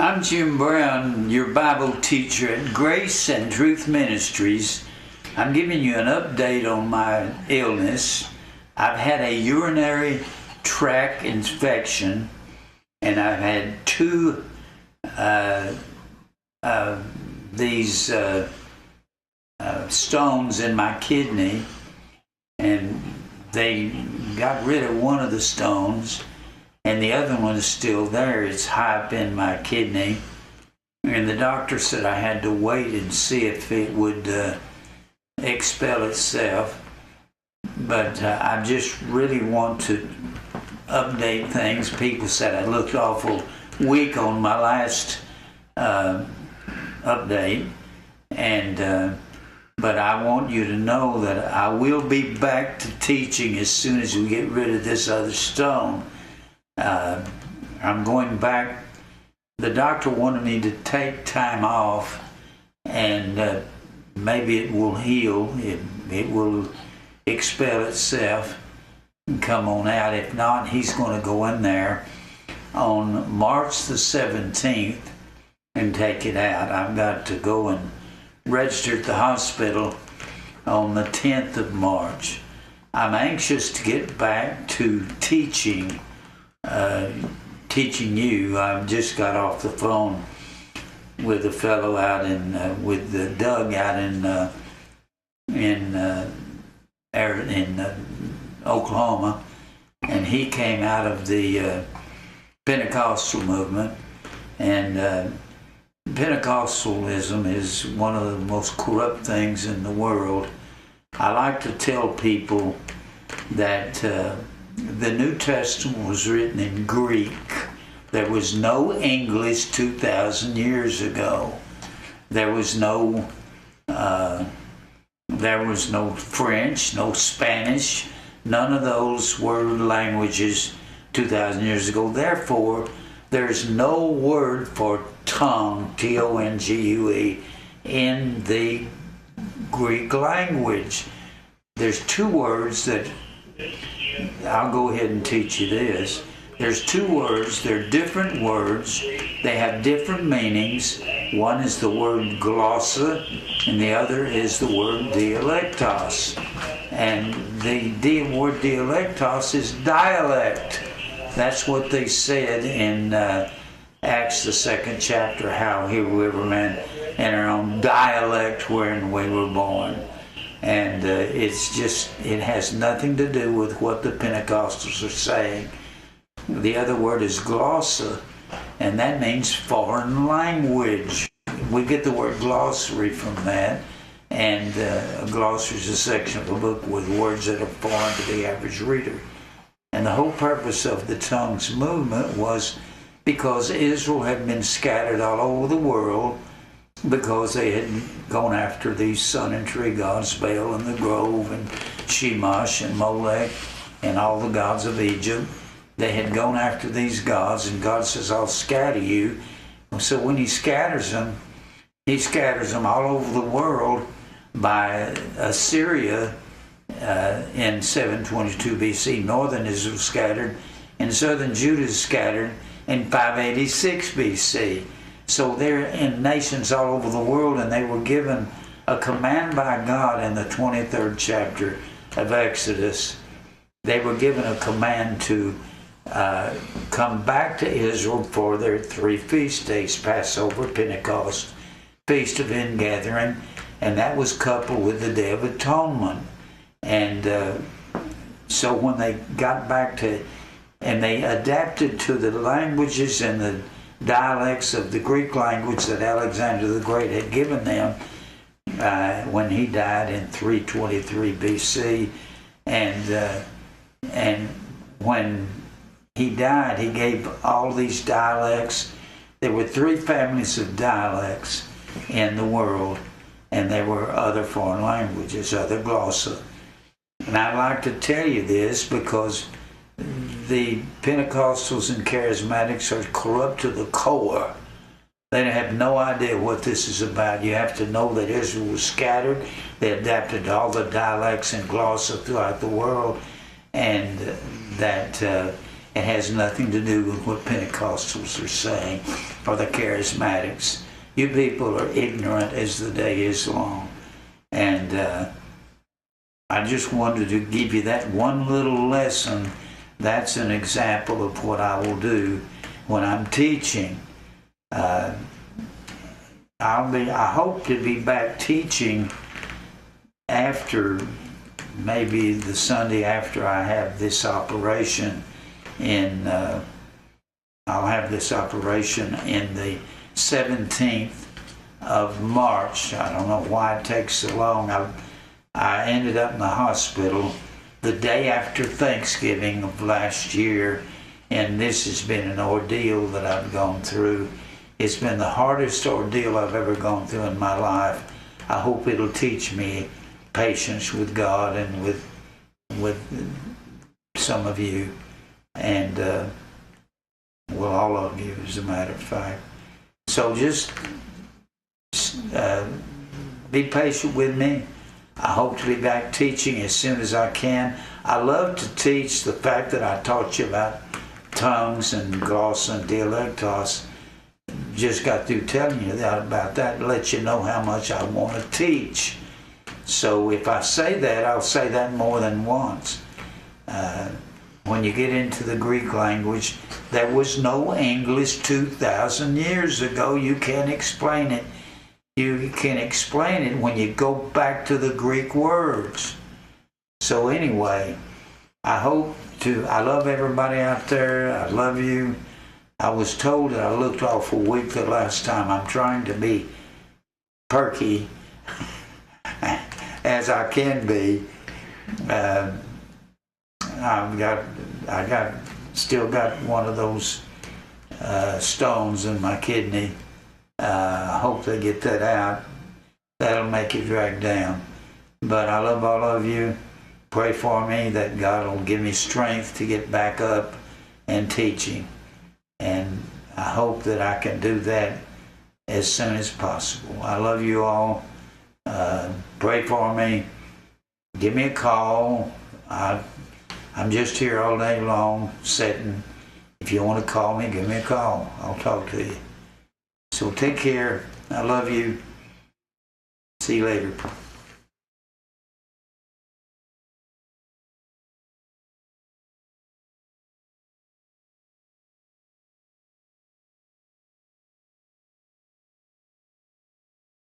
I'm Jim Brown, your Bible teacher at Grace and Truth Ministries. I'm giving you an update on my illness. I've had a urinary tract infection, and I've had two stones in my kidney, and they got rid of one of the stones, and the other one is still there. It's high up in my kidney, and the doctor said I had to wait and see if it would expel itself. But I just really want to update things. People said I looked awful weak on my last update, and but I want you to know that I will be back to teaching as soon as we get rid of this other stone. I'm going back. The doctor wanted me to take time off, and maybe it will heal. It will expel itself and come on out. If not, he's going to go in there on March the 17th and take it out. I've got to go and register at the hospital on the 10th of March. I'm anxious to get back to teaching you. I just got off the phone with a fellow out with Doug out in Oklahoma, and he came out of the Pentecostal movement, and Pentecostalism is one of the most corrupt things in the world. I like to tell people that the New Testament was written in Greek. There was no English 2,000 years ago. There was no French, no Spanish. None of those were languages 2,000 years ago. Therefore, there's no word for tongue, T-O-N-G-U-E, in the Greek language. There's two words that, I'll go ahead and teach you this. There's two words, they're different words, they have different meanings. One is the word glossa, and the other is the word dialectos. And the word dialectos is dialect. That's what they said in Acts, the 2nd chapter, how here we were men in our own dialect wherein we were born. And it has nothing to do with what the Pentecostals are saying. The other word is glossa, and that means foreign language. We get the word glossary from that, and a glossary is a section of a book with words that are foreign to the average reader. And the whole purpose of the tongues movement was because Israel had been scattered all over the world because they had gone after these sun and tree gods, Baal and the Grove and Shemash and Molech and all the gods of Egypt. They had gone after these gods, and God says, I'll scatter you. So when he scatters them all over the world by Assyria in 722 BC. Northern Israel scattered, and southern Judah scattered in 586 BC. So they're in nations all over the world, and they were given a command by God in the 23rd chapter of Exodus. They were given a command to come back to Israel for their 3 feast days: Passover, Pentecost, Feast of Ingathering, and that was coupled with the Day of Atonement. And so when they got back to, and they adapted to the languages and the dialects of the Greek language that Alexander the Great had given them when he died in 323 BC. And when he died, he gave all these dialects. There were 3 families of dialects in the world, and there were other foreign languages, other glossa. And I'd like to tell you this because the Pentecostals and Charismatics are corrupt to the core. They have no idea what this is about. You have to know that Israel was scattered. They adapted to all the dialects and glossa throughout the world, and that It has nothing to do with what Pentecostals are saying or the charismatics. You people are ignorant as the day is long. And I just wanted to give you that one little lesson. That's an example of what I will do when I'm teaching. I hope to be back teaching after maybe the Sunday after I have this operation I'll have this operation in the 17th of March. I don't know why it takes so long. I ended up in the hospital the day after Thanksgiving of last year, and this has been an ordeal that I've gone through. It's been the hardest ordeal I've ever gone through in my life. I hope it'll teach me patience with God and with some of you, and well, all of you, as a matter of fact. So just be patient with me. I hope to be back teaching as soon as I can. I love to teach. The fact that I taught you about tongues and gloss and dialectos, just got through telling you about that to let you know how much I want to teach. So if I say that, I'll say that more than once. When you get into the Greek language, there was no English 2,000 years ago. You can't explain it. You can explain it when you go back to the Greek words. So anyway, I love everybody out there. I love you. I was told that I looked awful weak the last time. I'm trying to be perky as I can be. Still got one of those stones in my kidney. I hope they get that out. That'll make it drag down. But I love all of you. Pray for me that God will give me strength to get back up and teaching. And I hope that I can do that as soon as possible. I love you all. Pray for me. Give me a call. I'm just here all day long sitting. If you want to call me, give me a call. I'll talk to you. So take care. I love you. See you later.